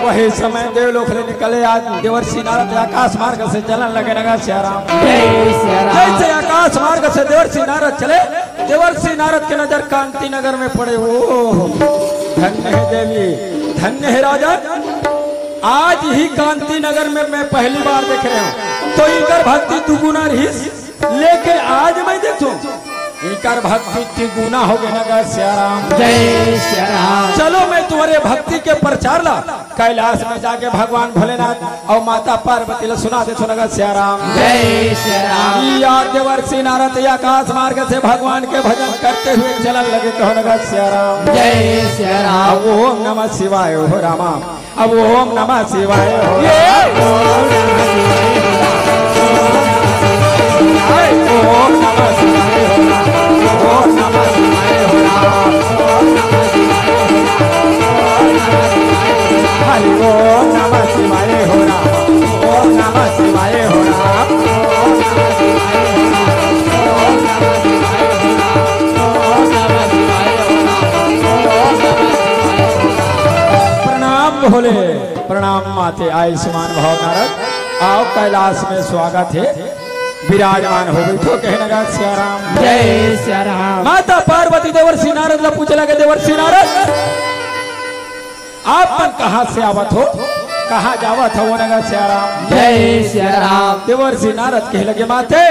वही समय देवलोक ले निकले, आज देवर्षि नारद आकाश मार्ग से चलन लगे नगा सियाराम। जैसे आकाश मार्ग से देवर्षि नारद चले, देवर्षि नारद के नजर कांति नगर में पड़े। ओ धन्य है देवी, धन्य है राजा, आज ही कांति नगर में मैं पहली बार देख रहा हूँ, तो इनकर भक्ति दुगुना रही, लेकिन आज मैं देखूं इनकर भक्ति तिगुना हो गए नगा सियाराम। जय सियाराम। चलो मैं तुम्हारे भक्ति के प्रचार ला कैलाश में जाके भगवान भोलेनाथ और माता पार्वती ला सुना दे नगा सियाराम। जय सियाराम। या देवर्षि नारद आकाश मार्ग से भगवान के भजन करते हुए चलन लगे कहो नगा सियाराम। जय सियाराम। अब ओम नमः शिवाय हो रामा, अब ओम नमः शिवाय हो, ओम नमः शिवाय हो, ओम नमः शिवाय हो, हरि ओम नमः शिवाय हो, ओम नमः शिवाय हो, प्रणाम भोले, प्रणाम माते आयुष्मान भव नारद, आओ कैलाश में स्वागत है, विराजमान हो बैठो कहे नगा सियाराम। जय सियाराम। माता पार्वती देवर्षि नारद ला पूछे लगे, देवर्षि नारद आप मन कहाँ से आवत हो, कहाँ जावत हो नगा सियाराम। जय सियाराम। देवर्षि नारद कहे लगे, माते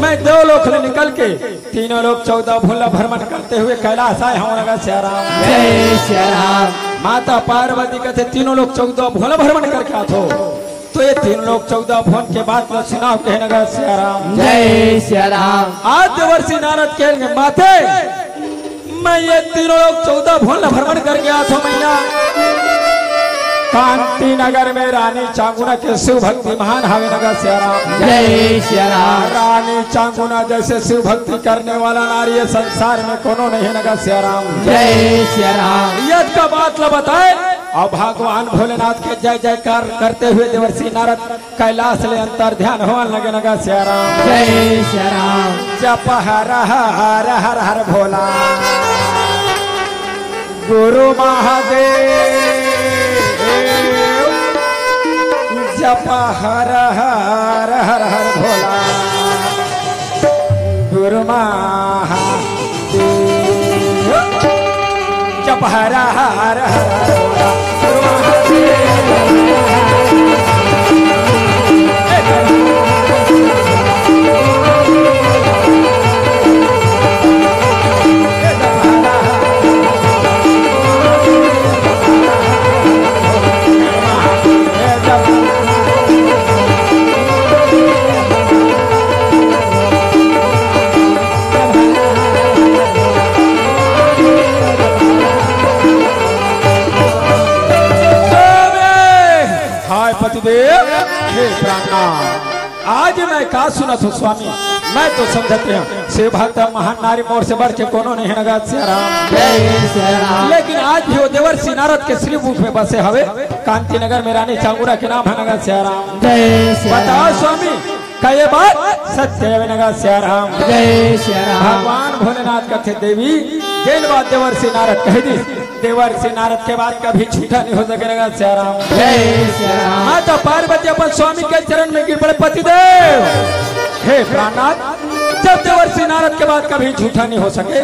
मैं देवलोक ले निकल के तीनों लोग 14 भूला भ्रमण करते हुए कैलाश आए हूँ नगा सियाराम। जय सियाराम। माता पार्वती कहते तीनों लोग 14 भूला भ्रमण करके आते हो, तो ये 3 लोग 14 भवन के बाद में सुनाओ कहे नगा सियाराम। जय सियाराम। आज देवर्षि नारद कहेंगे, माते मैं ये तीनों लोग 14 भुवन भ्रमण कर गया था मैया। कांति नगर में रानी चांगुना के शिव भक्ति महान हवे नगर सियाराम। जय सियाराम। रानी चांगुना जैसे शिव भक्ति करने वाला नारी संसार में कोनो नहीं नगर सियाराम। जय सियाराम। यद का बात ला बताए और भगवान भोलेनाथ के जय जयकार करते हुए देवर्षि नारद कैलाश ले अंतर ध्यान होने लगे नगर सियाराम। जय सियाराम। जप हर हर हर हर भोला गुरु महादेव। जप हर हर हर हर भोला गुरु महादेव। जप हर हर हर भोला गुरु महादेव। पतिदेव हे प्राणनाथ, आज मैं का सुनत हूँ स्वामी। मैं तो समझते हैं शिव भक्त महान नारी मोर से बढ़ के कोनो नहीं नगर सियाराम। जय सियाराम। लेकिन आज भी वो देवर्षि नारद के श्री मुख में बसे हवे कांति नगर में रानी चांगुरा के नाम है नगर सियाराम। जय सियाराम। बताओ स्वामी का ये बात सत्य है नगर सियाराम। जय सियाराम। भगवान भोलेनाथ कथे देवी जेल बात देवर्षि नारद कह दी। देवर्षि नारद के बाद कभी झूठा नहीं हो सकेगा सियाराम। जय सियाराम। माता पार्वती अपन स्वामी के चरण में गिर पड़े पतिदेव हे प्राणनाथ। जब देवर्षि नारद के बाद कभी झूठा नहीं हो सके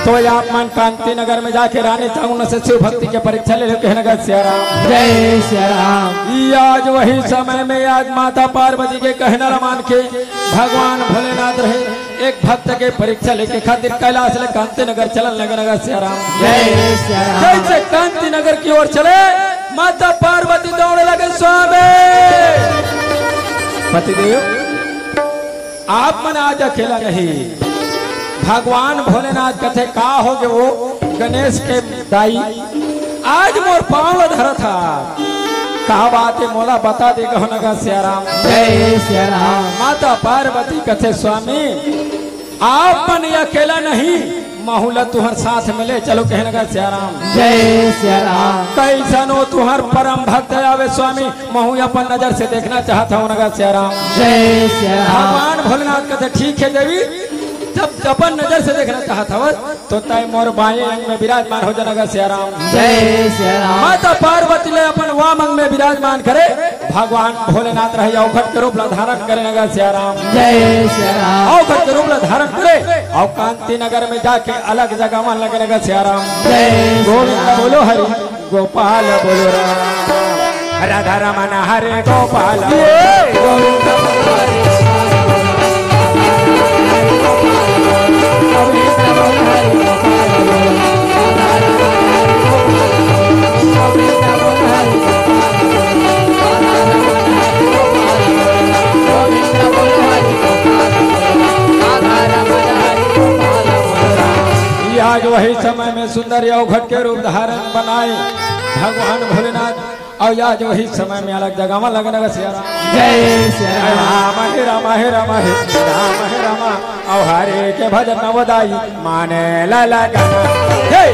तो आप मन कांति नगर में जाके रानी चांगुना से शिव भक्ति के परीक्षा ले लो नगर सियाराम। जय सियाराम। आज वही समय में आज माता पार्वती के कहना मान के भगवान भोलेनाथ रहे एक भक्त के परीक्षा लेके खातिर कैलाश ले कांति नगर चलन लगे नगर सियाराम। जय सियाराम। जैसे कांति नगर की ओर चले माता पार्वती दौड़ने लगे स्वामी। पतिदेव आप मन आज अकेला नहीं। भगवान भोलेनाथ कथे का हो गए वो गणेश के दाई आज मोर पाँव धरा था। कहा बात है मोला बता दे गहो नगर सियाराम। जय सियाराम। माता पार्वती कथे स्वामी आप मन अकेला नहीं माहौला तुहर साथ मिले चलो कहे नगर सियाराम। जय सियाराम। कैसनो तुहर परम भक्त आवे स्वामी महू अपन नजर से देखना चाहता हूँ नगर सियाराम। जय सियाराम। भगवान भोलेनाथ कहते ठीक है देवी जब अपन नजर से देखना चाहता हो तो तय मोर बाएं अंग में विराजमान हो जाएगा सियाराम। जय सियाराम। माता पार्वती ले अपन वाम अंग में विराजमान करे भगवान भोलेनाथ रहे अवघट के रूप धारण करे नगर सियाराम। जय सियाराम। अवघट के रूप धारण करे और कांति नगर में जाके अलग जगह मन लगे नगर सियाराम। जय गोविंद बोलो हरि गोपाल बोलो राम राधा रमन हरे गोपाल आज वही समय में सुंदर अवघट के रूप धारण बनाए भगवान भोलेनाथ और आज वही समय में अलग जगह में लगने सियाराम। जय सियाराम। राम हे राम हे राम हे राम हे राम और हरे के भजन नवदाई माने लाला हे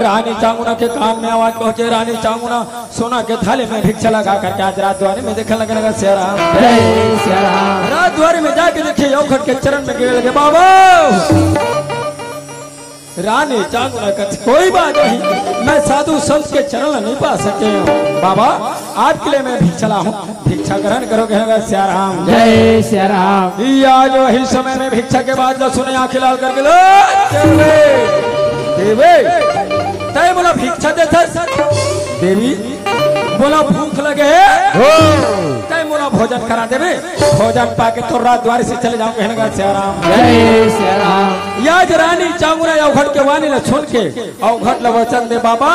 रानी चांगुना के कान में आवाज पहुंचे। रानी चांगुना सोना के थाली में भिक्षा लगा करके आज रात द्वारे में देखने लगे लगा सियाराम। जय सियाराम। रात द्वारे में जाके देखे अवघट के चरण में गिरे लगे बाबा रानी चांगुना कहते कोई बात नहीं, मैं साधु संत के चरण नहीं पा सके हूँ। बाबा आपके लिए मैं भिक्षा ला हूँ, भिक्षा ग्रहण करोगे श्या राम। जय श्या राम। आज वही समय में भिक्षा के बाद जो सुने आंखें लाल करके लो देवे तय बोला भिक्षा देता देवी बोला भूख लगे तय बोला भोजन करा देवे, भोजन पाके तो रात द्वार से चले जाऊं कहने का श्या राम। जय श्या राम। याद रानी चांगुना अवघट के वाणी ने सुन के अवघट ल वचन दे बाबा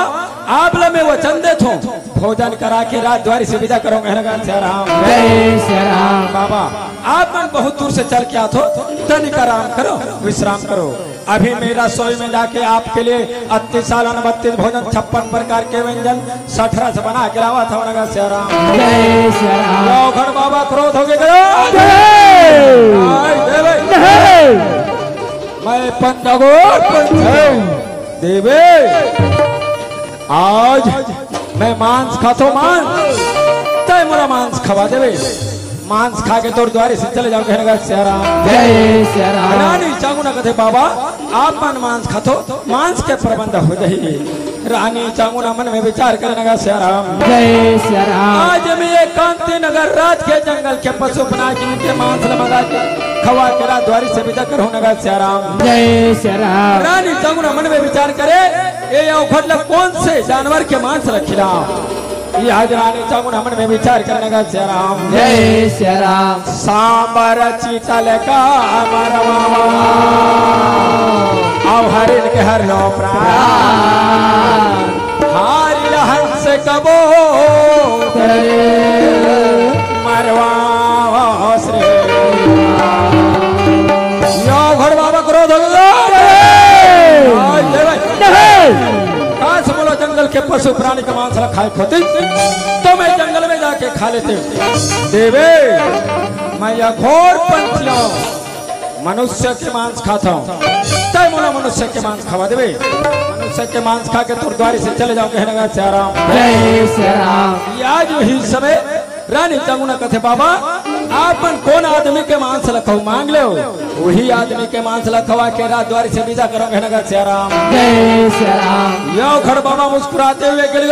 आप ल में वचन दे थो भोजन करा के रात द्वार से विदा करो कहने का श्या राम। जय श्या राम। बाबा आप मन बहुत दूर से चल के आते हो, तनिक आराम करो विश्राम करो। अभी मेरा रसोई में जाके आपके लिए 38 साल 32 भोजन 56 प्रकार के व्यंजन 60 रस बना के लावा था उनका श्या राम। जय श्या राम। अवघट बाबा क्रोध हो गए मैं पंचगो देवे आज मैं मांस खातो मांस तय मोरा मांस खवा देवे, मांस खा के तोर द्वारे से चले जाओ कहने का श्या राम। जय श्या राम। रानी चांगुना कहते बाबा आप मन मांस खातो मांस के प्रबंध हो जाएगी। रानी चांगुना मन में विचार करने का श्या राम। जय श्या राम। आज मैं कांति नगर रात के जंगल के पशु बना के मांस लगा के खवा के रात द्वारी से विदा करो नगा श्या राम। जय श्या राम। रानी चांगुना मन में विचार करे ये अवघट कौन से जानवर के मांस रखिला, ये आज रानी चांगुना मन में विचार करने का श्या राम। जय श्या राम। सांबर चीतल का मरवा अब हरिण के हर लो प्राण हारी हंस कबो मरवा श्री यो घर बाबा क्रोध हो गया बोलो जंगल के पशु प्राणी का मांस खाए खोते तो मैं जंगल में जाके खा लेते देवे मैं यह घोर पंथियों मनुष्य के मांस खाता हूँ तय मोला मनुष्य के मांस खवा देवे, मनुष्य के मांस खा के तुर द्वारी से चले जाओ कहने का श्या राम। जय श्या राम। आज ही समय रानी चांगुना कहते बाबा आप कौन आदमी के मांस रखो मांग ले वही आदमी के मांस रखवा के रात द्वारी से विदा करो कहने का श्या राम। जय श्या राम। यो खड़ बाबा मुस्कुराते हुए गिर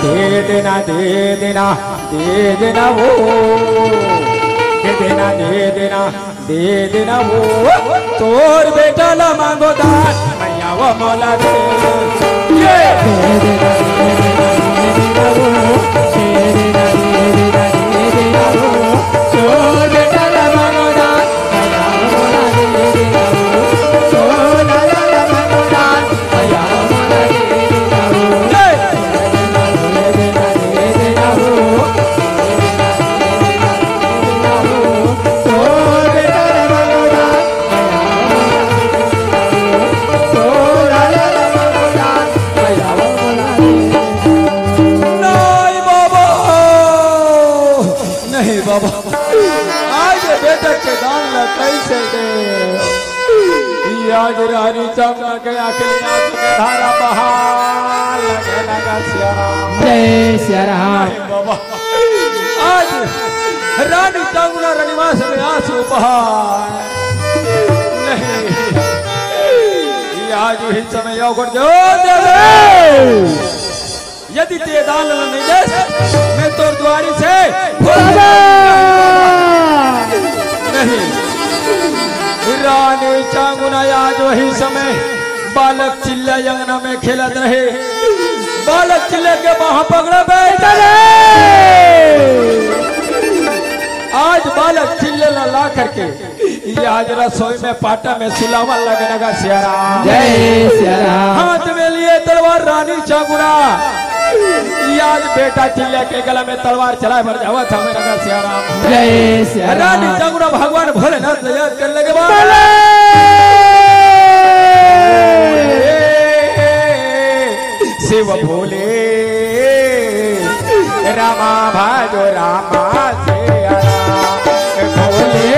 दे देना दे देना दे देना वो दे देना दे देना दे देना वो तोर बेटा ला मांगो दान मैया वो मौला दे ये दे देना तोर बेटा ला मांगो दान मैया वो मौला दे आज बेटा के दान ला कैसे दे आज रानी चांगुना के आखिर आंसू के धारा बहा लगे लगा श्या राम। जय श्या राम। बाबा आज रानी चांगुना रनिवास में आंसू बहा नहीं आज ही समय अवघट जो यदि ते दान नहीं दे मैं तोर द्वारी से नहीं। रानी चांगुना आज वही समय बालक चिल्ला अंगना में खेलत रहे, बालक चिल्ले के वहां पकड़ा बैठा आज बालक चिल्ले ला करके ये आज रसोई में पाटा में सुलावा लगे लगा श्या राम। जय श्या राम। हाथ में लिए तलवार रानी चांगुना आज बेटा चिल्ले के गला में तलवार चलाए भर जावा था मेरा का श्या राम। जय श्या राम। रानी चांगुना भगवान भोलेनाथ याद करने लगे शिव भोले रामा भाजो रामा से भोले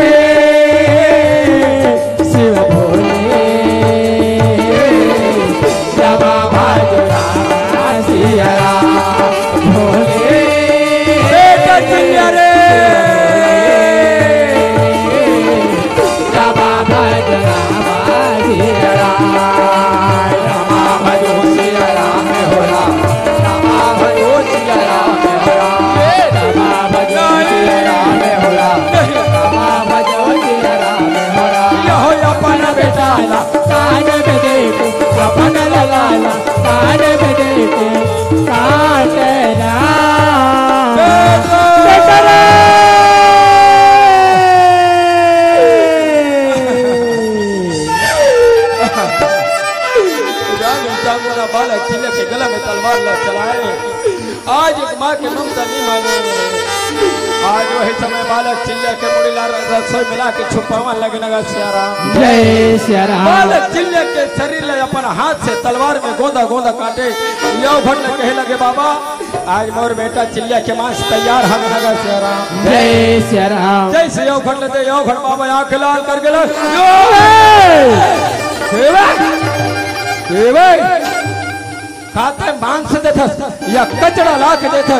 शिव भोले रामा भाजो रामा सिया भोले बेटा चिल्ला रे रामा भाजो रामा लाला कान में देखे काटरा बालक चिल्ले के गला में तलवार ल चलाए। आज एक माँ के ममता नहीं माने। आज वही समय बालक चिल्ले के मुड़ी ला रसोई मिला के छुपावन लगे नगा सियाराम। जय सियाराम। बालक चिल्ले के शरीर ले अपन हाथ से तलवार में गोंदा गोंदा काटे। यो भट ने कहे लगे बाबा आज मोर बेटा चिल्ले के मांस तैयार हम नगा सियाराम। जय सियाराम। जैसे यो भट लेते यो भट बाबा आंख लाल कर गेल। खाते मांस देता या कचड़ा ला के देता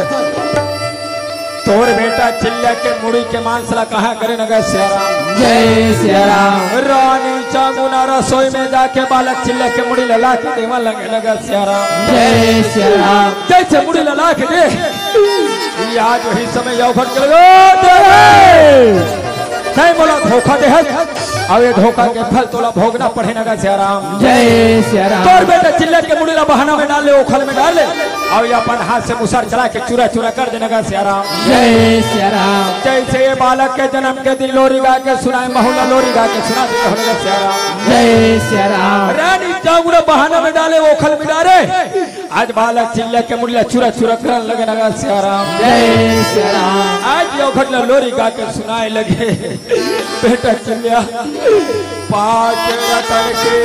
तोर बेटा चिल्ले के मुड़ी के मांस ला कहा करे नगा सियाराम। जय सियाराम। रानी चामुना रसोई में जाके बालक चिल्ले के मुड़ी ला के देवा लगे नगा सियाराम। जय सियाराम। जैसे मुड़ी ला के दे आज वही समय यो भट के नहीं बोला धोखा दे अब ये धोखा के फल तोला भोगना पड़े नगा सियाराम। जय सियाराम। तोर बेटा चिल्ले के मुड़ी ला बहाना में डाल ले ओखल में डाल ले और ये अपन हाथ से मुसर चला के चूरा चूरा कर दे नगा सियाराम। जय सियाराम। जैसे ये बालक के जन्म के दिन लोरी गा के सुनाए महुला लोरी गा के सुना दे नगा सियाराम। जय सियाराम। रानी चामुंडा बहाना में डाले ओखल में डाले आज बालक चिल्ले के मुड़ी ला चूरा चूरा करने लगे नगा सियाराम। जय सियाराम। आज ये ओखल ला लोरी गा के सुनाए लगे बेटा चिल्लिया पाँच रतन के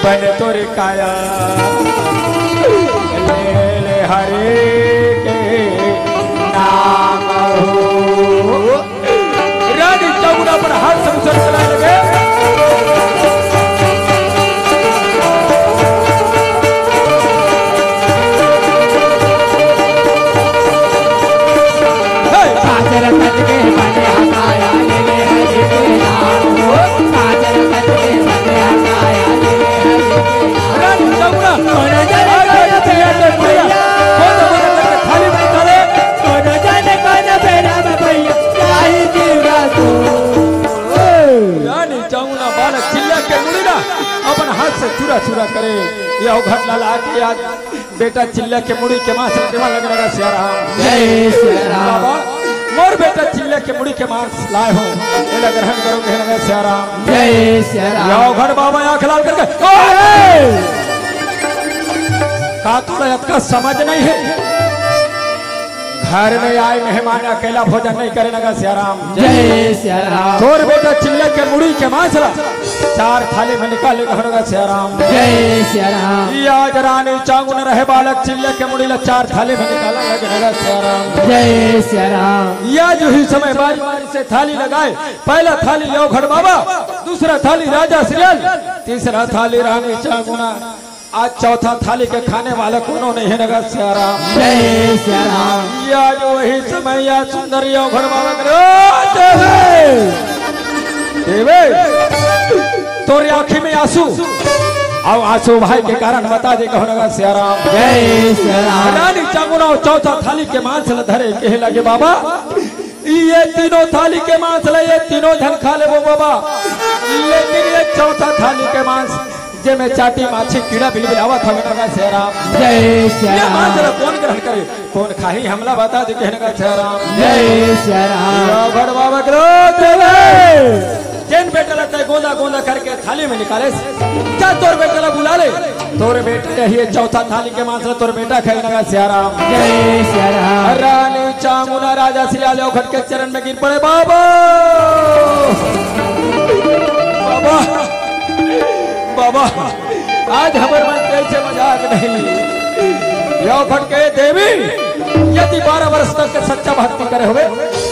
बन तोर काया ले ले हरे के नाम हो। रानी चामुंडा पर हाथ से मुसर चलाने लगे। अपन हाथ से चूरा चूरा करे यह घटना ला के आज बेटा चिल्ले के मुड़ी के मांस देवा लगे नगा सियाराम। जय सियाराम। मोर बेटा चिल्ले के मुड़ी के मांस लाए हो एला ग्रहण करोगे नगा सियाराम। जय सियाराम। यो घट बाबा आंख लाल करके का थोड़ा का समझ नहीं है घर में आए मेहमान अकेला भोजन नहीं करे नगा सियाराम। जय सियाराम। तोर बेटा चिल्ले के मुड़ी के मांस ला चार थाली में निकाले नगा सियाराम। जय सियाराम। आज रानी चांगुन रहे बालक चिल्ले के मुड़ी ला चार थाली में निकाला लगे नगा सियाराम। जय सियाराम। या जो ही समय बारी बारी से थाली लगाए पहला थाली यो घड़ बाबा दूसरा थाली राजा श्रीयल तीसरा थाली रानी चांगुना आज चौथा थाली के खाने वाला कोनो नहीं है नगा सियाराम। जय सियाराम। या जो वही समय या सुंदर यो घड़ बाबा देवे तोरे आँखी में आंसू और आंसू भाई के कारण बता दे कहो नगा सियाराम। जय सियाराम। रानी चांगुना चौथा थाली के मांस धरे कहे लगे बाबा ये तीनों थाली के मांस ले ये तीनों धन खा ले वो बाबा लेकिन ये चौथा थाली के मांस जे में चाटी माछी कीड़ा बिलबिलावा था नगा सियाराम। जय सियाराम। मांस कौन ग्रहण करे कौन खाही हमला बता दे कहे नगा सियाराम। जय सियाराम। भड़ बाबा करो जिन बेटा लगता है गोंदा गोंदा करके थाली में निकाले क्या तोर बेटा ला बुला ले तोर बेटे ये चौथा थाली के मांस तोर बेटा खाई नगा सियाराम। जय सियाराम। रानी चामुना राजा सियाल घट के चरण में गिर पड़े बाबा बाबा बाबा आज हमारे मन कैसे मजाक नहीं यो घट के देवी यदि 12 वर्ष तक के सच्चा भक्ति करे हुए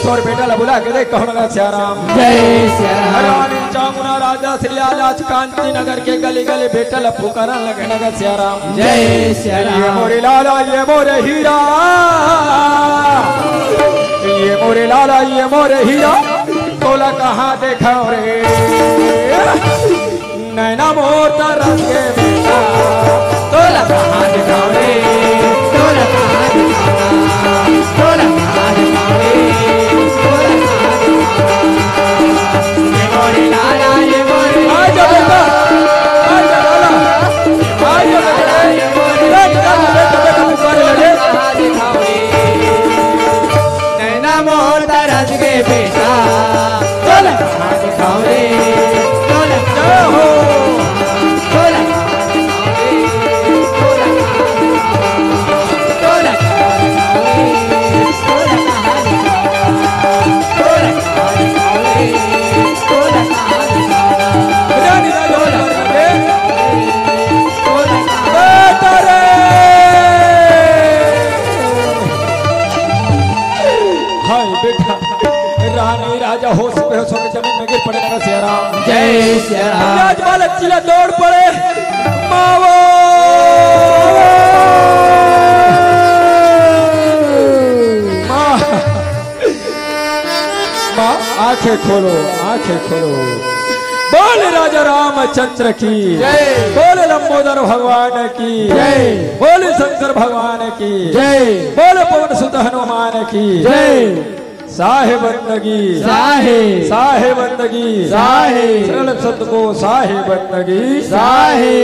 तोर बेटा ला बुला के दे कहो नगा सियाराम। जय सियाराम। रानी चामुना राजा श्रीलाल आज कांति नगर के गली गली बेटा ला पुकारा लगे नगा सियाराम। जय सियाराम। ये मोरे लाला ये मोरे हीरा ये मोरे लाला ये मोरे हीरा तोला कहाँ देखा रे नैना मोर तरस के बेटा तोला कहाँ देखा रे तोला कहाँ दिखावा तोला कहाँ दिखावे तोला कहाँ दिखावा ये मोरे लाला ये मोरे आजा बेटा आजा सियाराम आज बालक चिला दौड़ पड़े मावो माँ आंखें खोलो आंखें खोलो। बोल राजा रामचंद्र की जय। बोल लंबोदर भगवान की जय। बोल शंकर भगवान की जय। बोल पवन सुत हनुमान की जय। साहे बंदगी साहे साहे बंदगी साहे सरल सत को साहे बंदगी साहे